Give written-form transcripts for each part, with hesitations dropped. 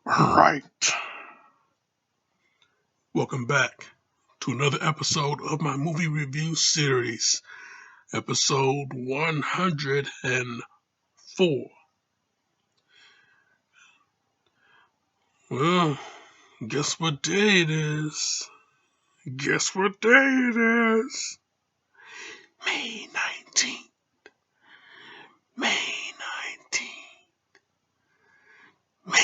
All right. Welcome back to another episode of my movie review series, episode 104. Well, guess what day it is? Guess what day it is? May 19th. May 19th. May 19th.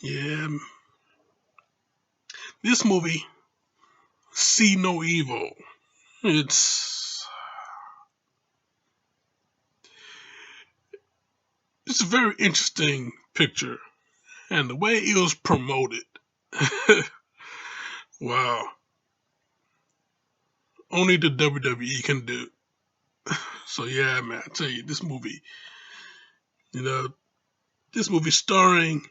Yeah, this movie, See No Evil. It's a very interesting picture, and the way it was promoted. Wow. Only the WWE can do. So yeah, man, I tell you, you know, this movie starring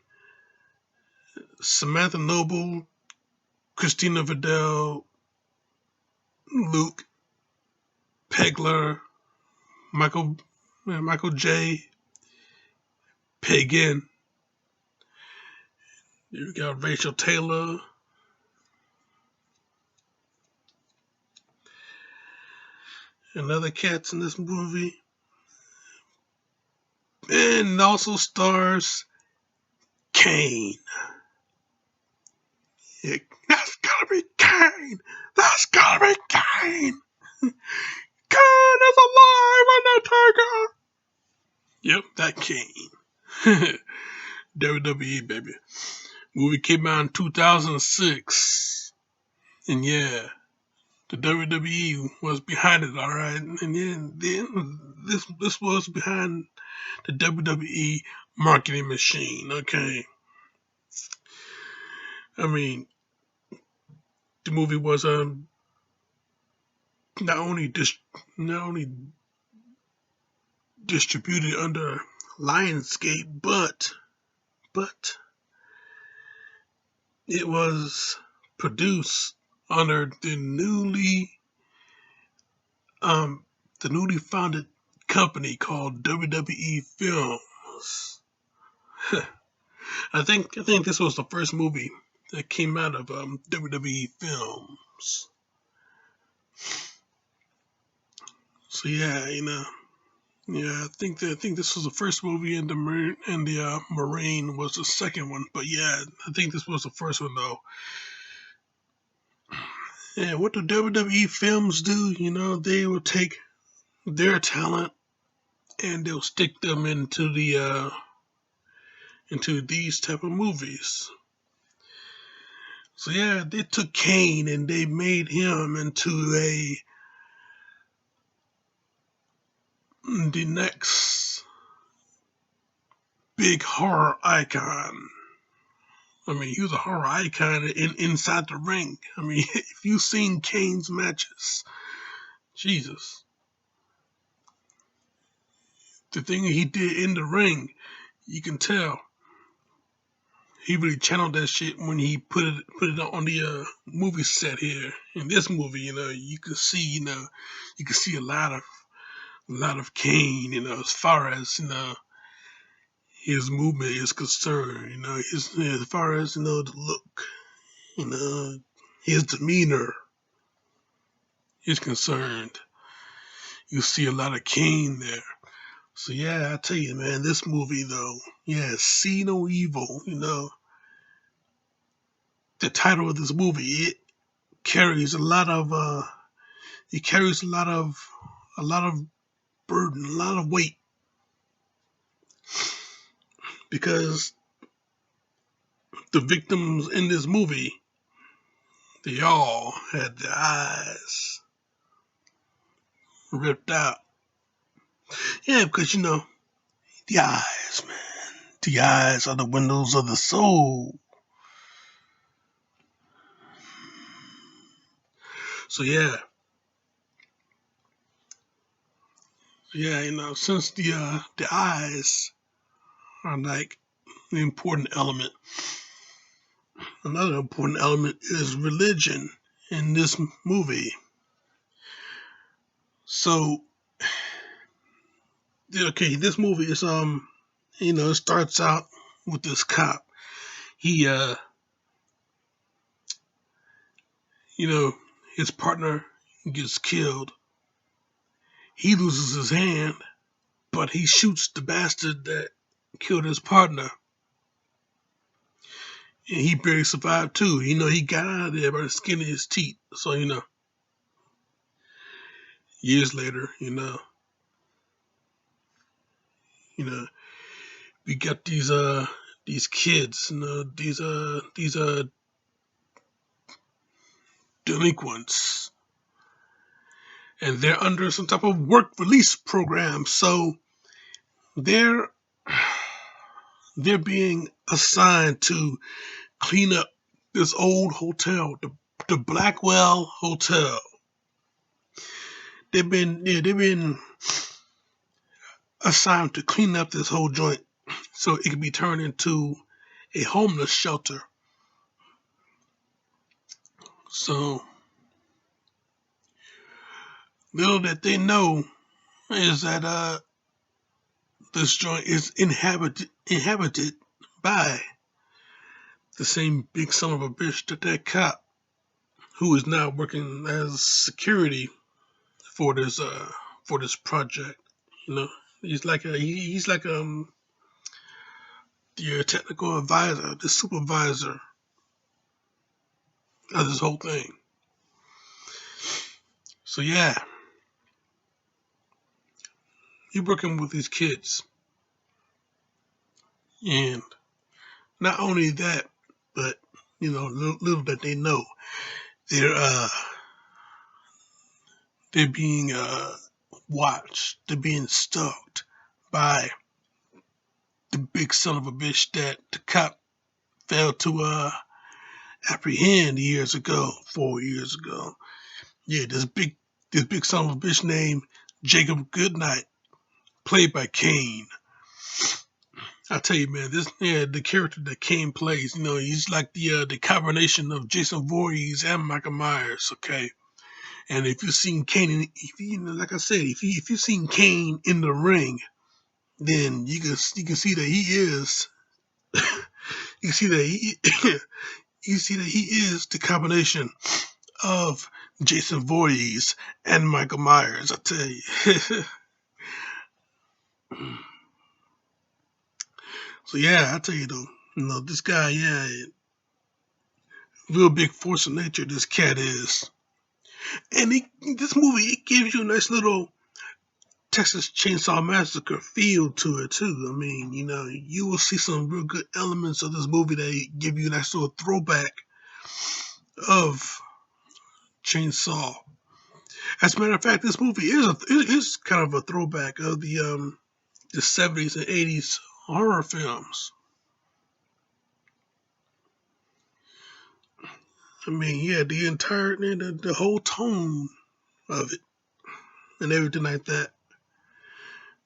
Samantha Noble, Christina Vidal, Luke Pegler, Michael J. Pagan. You got Rachel Taylor. And other cats in this movie. And it also stars Kane. Yeah, that's gotta be Kane. That's gotta be Kane. Kane is alive, Undertaker. Yep, that Kane. WWE, baby. Movie came out in 2006. And yeah, the WWE was behind it, alright. And then this was behind the WWE marketing machine, okay. I mean, the movie was not only distributed under Lionsgate, but it was produced under um the newly founded company called WWE Films. I think this was the first movie that came out of WWE Films. So yeah, yeah, I think this was the first movie, and the Marine was the second one. But yeah, I think this was the first one though. Yeah, what do WWE Films do? They will take their talent and they'll stick them into these type of movies. So yeah, they took Kane and they made him into the next big horror icon. I mean, he was a horror icon inside the ring. I mean, if you've seen Kane's matches, Jesus, the thing he did in the ring, you can tell he really channeled that shit when he put it on the movie set here. In this movie, you can see, a lot of Kane, as far as his movement is concerned. As far as the look, you know, his demeanor is concerned. You see a lot of Kane there. So yeah, I tell you, man, this movie though, yeah, See No Evil. The title of this movie, carries a lot of it carries a lot of burden, a lot of weight, because the victims in this movie, they all had their eyes ripped out. Yeah, because the eyes, man. The eyes are the windows of the soul. So yeah, since the eyes are like an important element, another important element is religion in this movie. So Okay, this movie is it starts out with this cop. He you know, his partner gets killed. He loses his hand, but he shoots the bastard that killed his partner, and he barely survived too. He got out of there by the skin of his teeth. So years later, you know, we got these kids, these delinquents, and they're under some type of work release program. So they're they're being assigned to clean up this old hotel, the Blackwell Hotel. They've been assigned to clean up this whole joint so it can be turned into a homeless shelter. So little that they know is that this joint is inhabited by the same big son of a bitch that cop who is now working as security for this project. You know, he's like the technical advisor, the supervisor of this whole thing. So yeah, he's working with these kids, and not only that, but little that they know, they're uh they're being watched, they're being stalked by the big son of a bitch that the cop failed to apprehend years ago, 4 years ago. Yeah, this big son of a bitch named Jacob Goodnight, played by Kane. I tell you, man, the character that Kane plays, he's like the combination of Jason Voorhees and Michael Myers. Okay, and if you've seen Kane, like I said, if you've seen Kane in the ring, then you can see that he is. You see that he you see that he is the combination of Jason Voorhees and Michael Myers. I tell you. So yeah, I tell you though, this guy, yeah, real big force of nature. This cat is, and this movie it gives you a nice little Texas Chainsaw Massacre feel to it too. I mean, you will see some real good elements of this movie that give you a nice little throwback of Chainsaw. As a matter of fact, this movie is kind of a throwback of the 70s and 80s horror films. I mean, yeah, the whole tone of it and everything like that.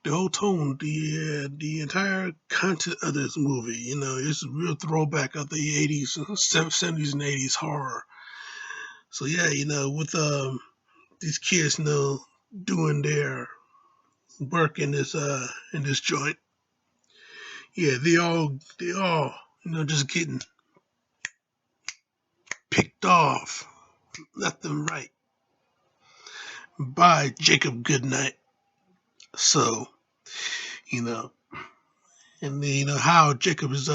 The whole tone, the entire content of this movie, it's a real throwback of the 80s, 70s, and 80s horror. So yeah, with these kids, doing their work in this joint, yeah, they all, just getting picked off left and right by Jacob Goodnight. So, you know, and then, how Jacob is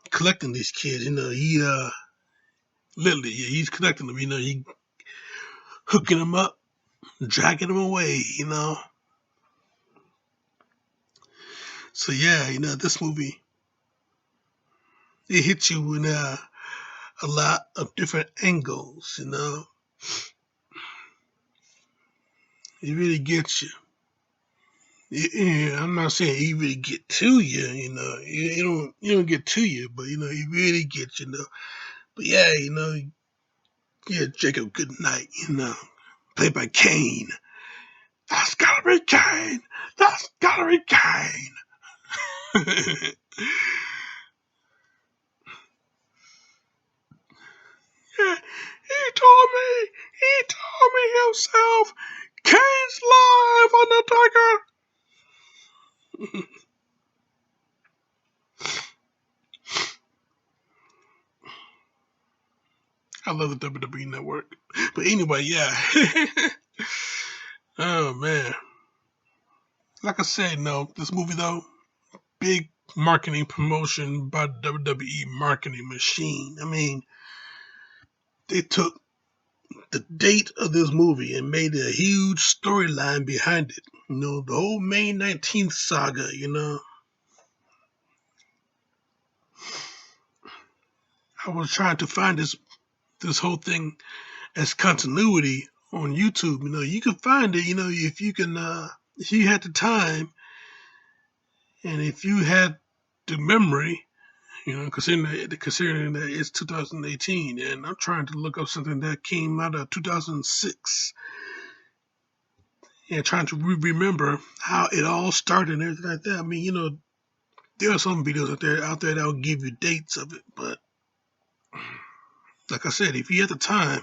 collecting these kids, he literally, yeah, he's collecting them, he hooking them up, dragging them away. So yeah, this movie, it hits you in a lot of different angles. It really gets you. Yeah, I'm not saying he really get to you, you don't get to you, but he really gets you. But yeah, yeah, Jacob Goodnight, played by Kane. That's gotta be Kane. That's gotta be Kane. Yeah, he told me himself. Kane's live, Undertaker. I love the WWE Network. But anyway, yeah. Oh man. Like I said, no, this movie though, big marketing promotion by the WWE marketing machine. I mean, they took the date of this movie and made a huge storyline behind it. You know, the whole May 19th saga, you know. I was trying to find this whole thing as continuity on YouTube. You know, you can find it, you know, if you had the time and if you had the memory, you know, considering that it's 2018 and I'm trying to look up something that came out of 2006 and trying to remember how it all started and everything like that. I mean, you know, there are some videos out there that will give you dates of it, but like I said, if you had the time,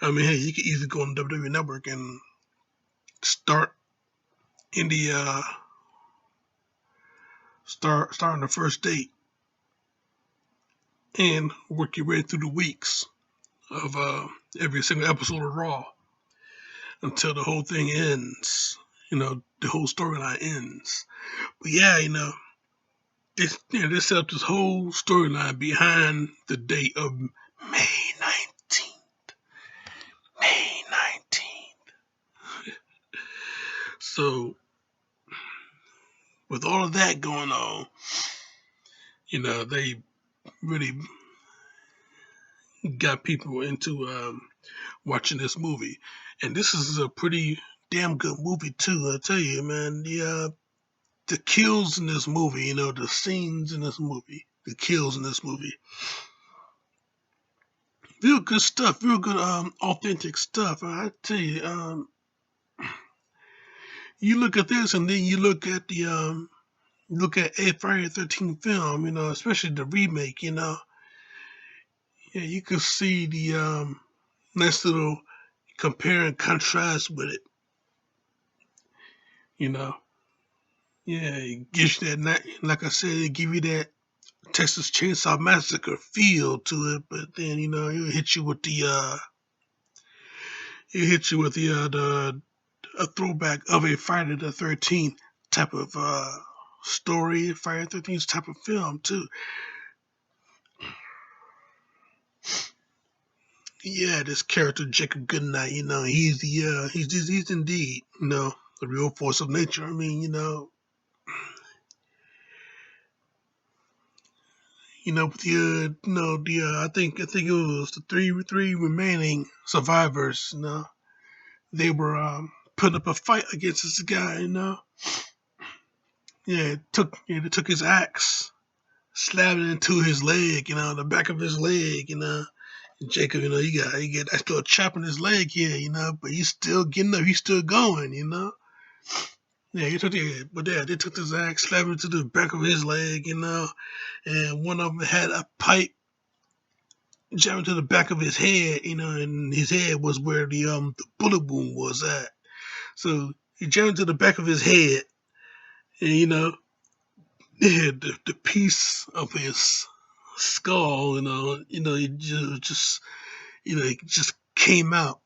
I mean, hey, you could easily go on the WWE Network and start in the start on the first date and work your way through the weeks of every single episode of Raw until the whole thing ends. You know, the whole storyline ends. But yeah, you know, they set up this whole storyline behind the date of May 19th. May 19th. So, with all of that going on, you know, they really got people into watching this movie. And this is a pretty damn good movie, too. I tell you, man, the kills in this movie, you know, the scenes in this movie, the kills in this movie, real good stuff, real good, authentic stuff. I tell you, you look at this and then you look at a Friday the 13th film, you know, especially the remake, you know, yeah, you can see the nice little compare and contrast with it, you know. Yeah, it gives you that, like I said, it give you that Texas Chainsaw Massacre feel to it, but then you know it hit you with the a throwback of a Friday the 13th type of story, Friday the 13th type of film too. Yeah, this character Jacob Goodnight, you know, he's indeed, you know, the real force of nature. I mean, with I think it was the three remaining survivors. You know, they were putting up a fight against this guy. You know, they took his axe, slapped it into his leg. You know, the back of his leg. You know, and Jacob. You know, he get that still chopping his leg here. You know, but he's still getting up. He's still going. You know. Yeah, they took his axe, slapped it to the back of his leg, you know, and one of them had a pipe jammed to the back of his head, you know, and his head was where the bullet wound was at. So he jammed to the back of his head, and the piece of his skull, it just came out,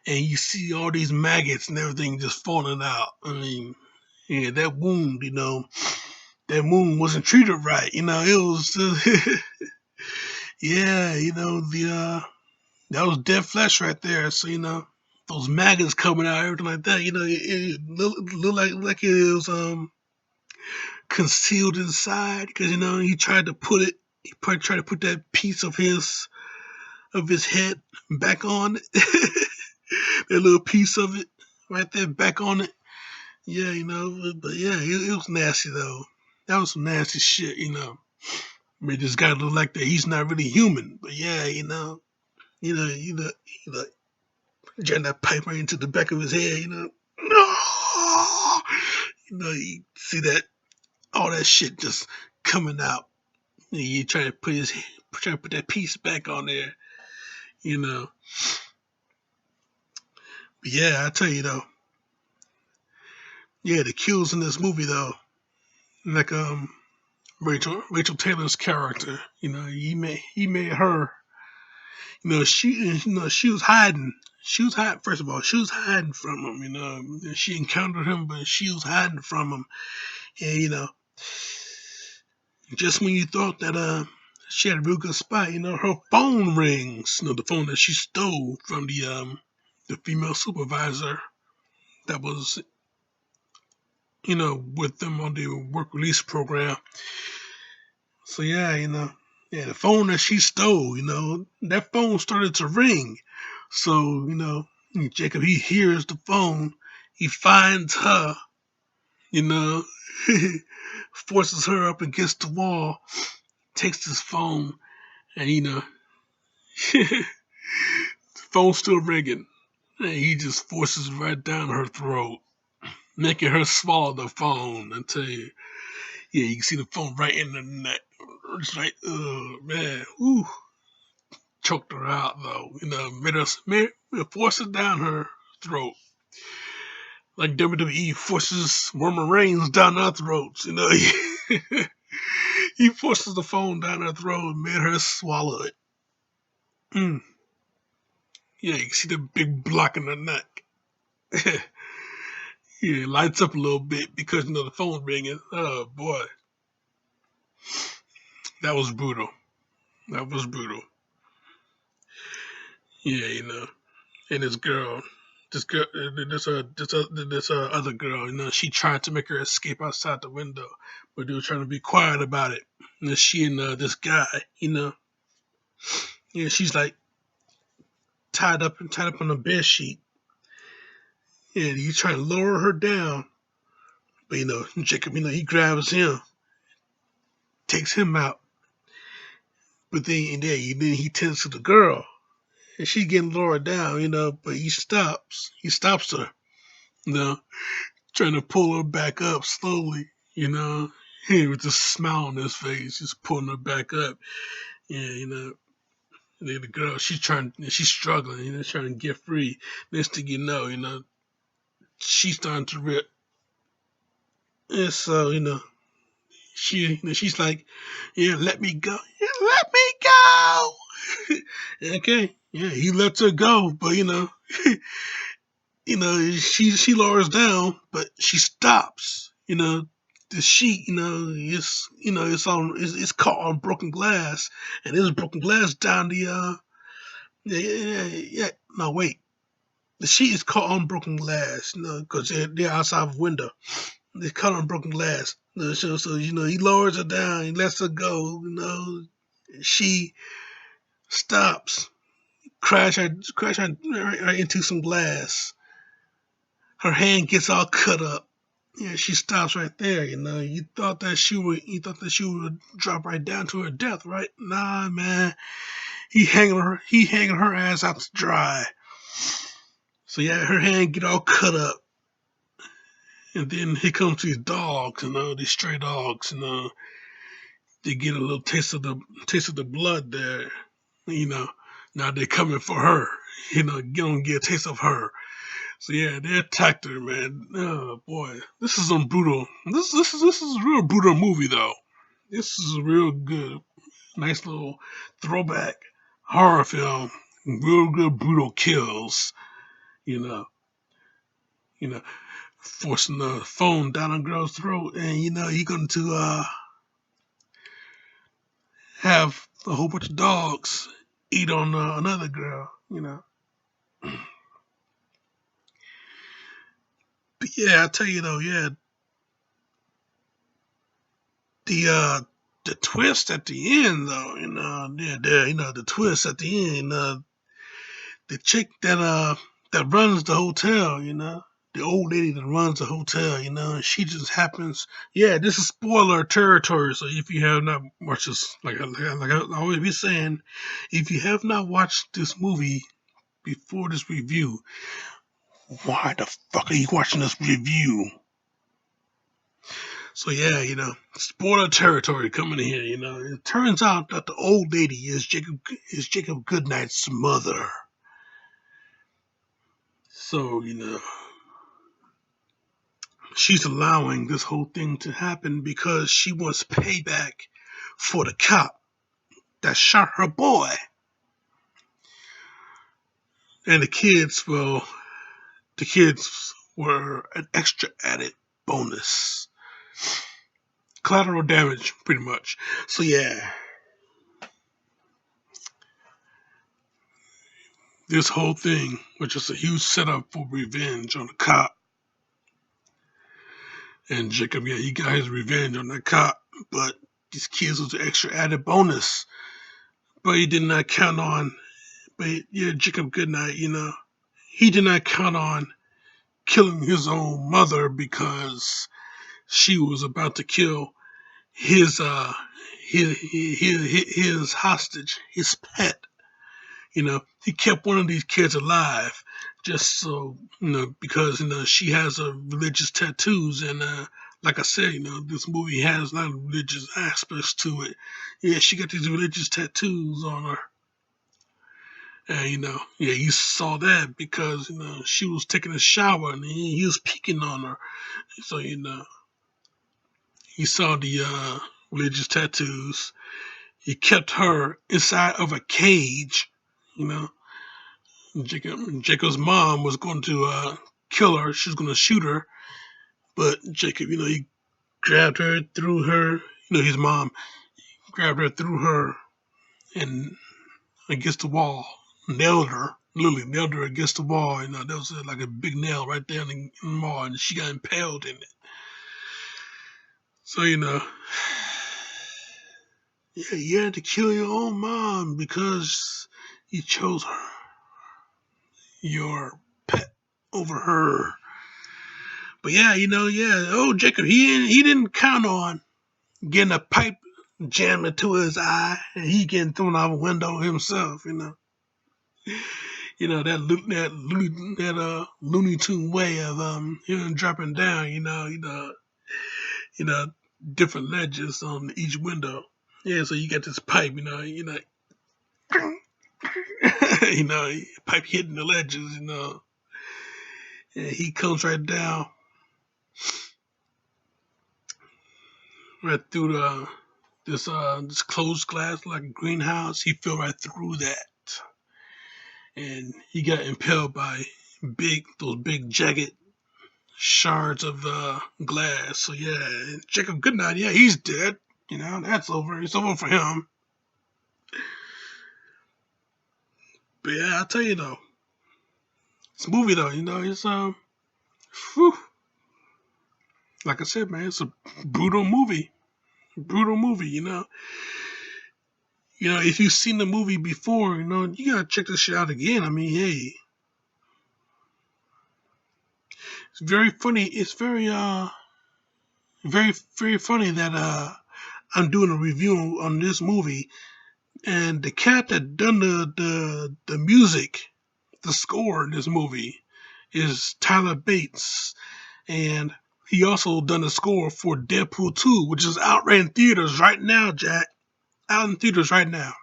and you see all these maggots and everything just falling out. I mean, yeah, that wound wasn't treated right. You know, it was, yeah, that was dead flesh right there. So those maggots coming out, everything like that. It looked like it was concealed inside because he tried to put it. He probably tried to put that piece of his head back on it. That little piece of it right there back on it. Yeah, but yeah, it was nasty though. That was some nasty shit. Made this guy look like that he's not really human. But yeah, you know, jam that pipe right into the back of his head, no, you see that all that shit just coming out. You try to put that piece back on there, you know. But yeah, I tell you though, Yeah, the kills in this movie though, like Rachel Taylor's character, he made her, she was hiding. She was hiding. First of all, she was hiding from him. She encountered him, but she was hiding from him. And just when you thought that she had a real good spot, her phone rings. The phone that she stole from the female supervisor that was with them on the work release program. So yeah, the phone that she stole, that phone started to ring. So Jacob, he hears the phone, he finds her, you know, forces her up against the wall, takes his phone, and the phone's still ringing, and he just forces it right down her throat, making her swallow the phone until you can see the phone right in the neck. It's like, oh man, ooh, choked her out though. Forced it down her throat, like WWE forces Roman Reigns down our throats. He forces the phone down her throat and made her swallow it. Mm. Yeah, you can see the big block in her neck. Yeah, it lights up a little bit because the phone's ringing. Oh boy, that was brutal. That was brutal. Yeah, and this other girl, she tried to make her escape outside the window, but they were trying to be quiet about it. And she and this guy, she's like tied up on a bed sheet, and he's trying to lower her down, but Jacob, he grabs him, takes him out, but then he tends to the girl, and she's getting lowered down, but he stops her, you know, trying to pull her back up slowly, with a smile on his face, just pulling her back up. Yeah, and then the girl, she's struggling, trying to get free. Next thing she's starting to rip. And so, she's like, yeah, let me go. Yeah, let me go. Okay. Yeah, he lets her go, but she lowers down, but she stops. The sheet, it's caught on broken glass, and there's broken glass down the yeah. No, wait, the sheet is caught on broken glass, because they're outside of a window. They're caught on broken glass. So he lowers her down, he lets her go. She stops, crash right into some glass. Her hand gets all cut up. Yeah, she stops right there. You thought that she would drop right down to her death, right? Nah, man. He hanging her ass out to dry. So yeah, her hand get all cut up, and then here comes these dogs, these stray dogs, they get a little taste of the blood there, you know. Now they're coming for her, gonna get a taste of her. So yeah, they attacked her, man. Oh boy, this is some brutal. This is a real brutal movie though. This is a real good, nice little throwback horror film. Real good brutal kills. You know, you know, forcing the phone down a girl's throat, and you're going to have a whole bunch of dogs eat on another girl. But yeah, I tell you though, yeah, the uh the twist at the end though, the twist at the end, the chick that runs the hotel, the old lady that runs the hotel, she just happens. Yeah, this is spoiler territory, so if you have not watched this, like I always be saying, if you have not watched this movie before this review, why the fuck are you watching this review? So yeah, spoiler territory coming in here. It turns out that the old lady is Jacob Goodnight's mother. So she's allowing this whole thing to happen because she wants payback for the cop that shot her boy. And the kids were an extra added bonus. Collateral damage, pretty much. So yeah, this whole thing was just a huge setup for revenge on the cop. And Jacob, yeah, he got his revenge on that cop, but these kids was an extra added bonus. But he did not count on, but yeah, Jacob Goodnight, he did not count on killing his own mother because she was about to kill his his hostage, his pet. He kept one of these kids alive just so, because, she has religious tattoos. And, like I said, this movie has a lot of religious aspects to it. Yeah, she got these religious tattoos on her. And, yeah, you saw that because, she was taking a shower and he was peeking on her. So, he saw the religious tattoos. He kept her inside of a cage, you know. Jacob's mom was going to kill her. She was going to shoot her, but Jacob, he grabbed her, threw her. His mom grabbed her, threw her, and against the wall, nailed her. Literally nailed her against the wall. There was like a big nail right there in the wall, and she got impaled in it. So yeah, you had to kill your own mom because you chose her, your pet, over her. But yeah, yeah. Oh, Jacob, he didn't count on getting a pipe jammed into his eye and he getting thrown out a window himself. That Looney Tune way of him dropping down. You know, different ledges on each window. Yeah, so you got this pipe. Pipe hitting the ledges. And he comes right down, right through this closed glass like a greenhouse. He fell right through that, and he got impaled by those big jagged shards of glass. So yeah, Jacob Goodnight, yeah, he's dead. That's over. It's over for him. But yeah, I'll tell you though, this movie though, it's whew, like I said, man, it's a brutal movie. Brutal movie. If you've seen the movie before, you gotta check this shit out again. I mean, hey, it's very funny. It's very, very funny that I'm doing a review on this movie, and the cat that done the music, the score in this movie, is Tyler Bates, and he also done the score for Deadpool 2, which is out right in theaters right now, Jack. Out in theaters right now.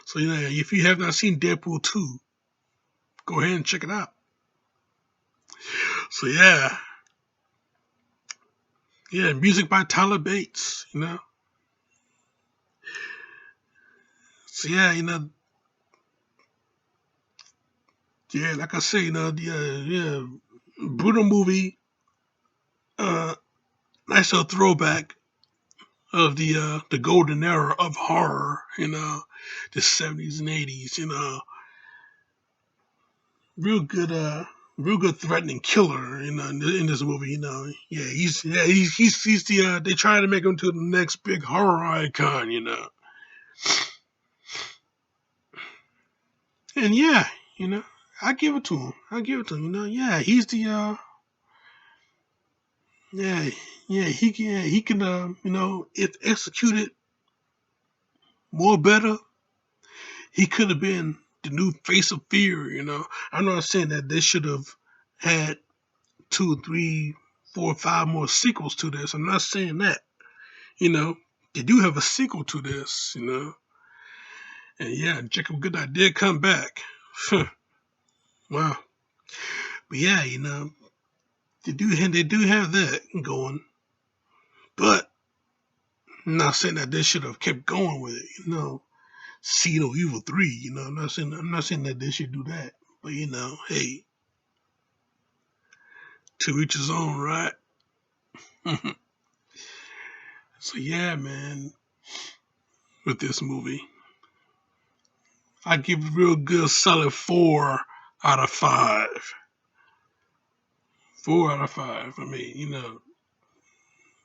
So yeah, if you have not seen Deadpool 2, go ahead and check it out. So yeah, music by Tyler Bates. So yeah, yeah, like I say, yeah, brutal movie. Nice little throwback of the golden era of horror. The 70s and 80s. Real good. Real good threatening killer. In this movie. Yeah, he's the. They try to make him to the next big horror icon. And yeah, I give it to him. I give it to him. Yeah, he's the. Yeah, yeah, he can. If executed more better, he could have been the new face of fear. I'm not saying that they should have had 2, 3, 4, 5 more sequels to this. I'm not saying that. They do have a sequel to this. And yeah, Jacob Goodnight did come back. Wow. But yeah, They do have that going, but I'm not saying that they should have kept going with it. See No Evil 3. I'm not saying that they should do that, but hey, to each his own, right? So yeah, man, with this movie, I give it a real good solid 4 out of 5. 4 out of 5. I mean,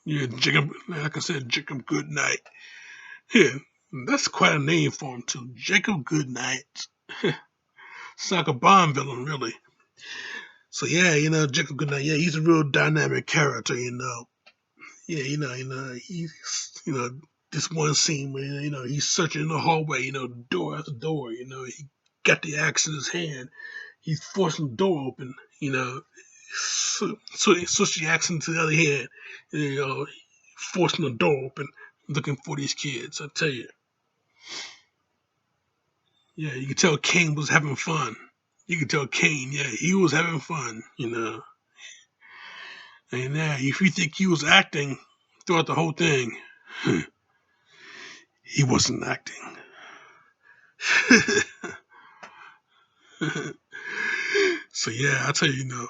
yeah, Jacob, like I said, Jacob Goodnight. Yeah, that's quite a name for him too, Jacob Goodnight. It's like a Bond villain, really. So yeah, Jacob Goodnight. Yeah, he's a real dynamic character. Yeah, he's this one scene where he's searching in the hallway. Door after door. He got the axe in his hand. He's forcing the door open. So he switched the axe into the other hand. Forcing the door open, looking for these kids. I tell you. Yeah, you could tell Kane was having fun. You could tell Kane, yeah, he was having fun. And if you think he was acting throughout the whole thing, he wasn't acting. So yeah, I tell you,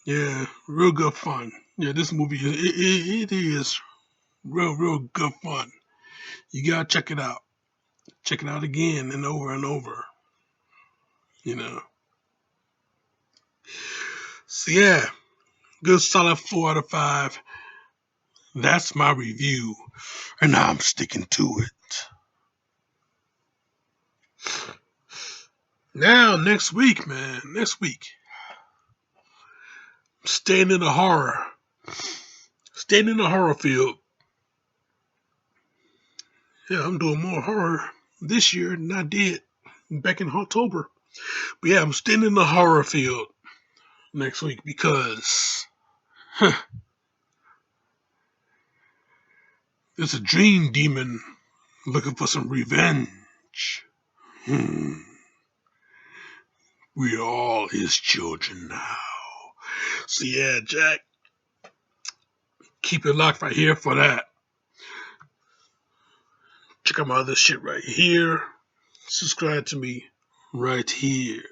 yeah, real good fun. Yeah, this movie it is real good fun. You gotta check it out. Check it out again and over and over. So yeah, good solid 4 out of 5. That's my review, and I'm sticking to it. Now, next week, staying in the horror field. Yeah, I'm doing more horror this year than I did back in October. But yeah, I'm staying in the horror field next week because there's a dream demon looking for some revenge. We are all his children now. So yeah, Jack, keep it locked right here for that. Check out my other shit right here. Subscribe to me right here.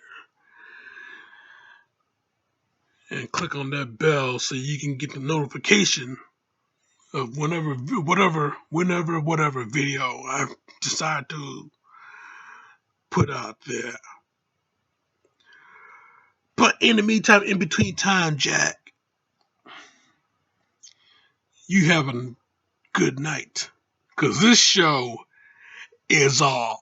And click on that bell so you can get the notification of whatever video I decide to put out there. But in the meantime, in between time, Jack, you have a good night. Because this show is off.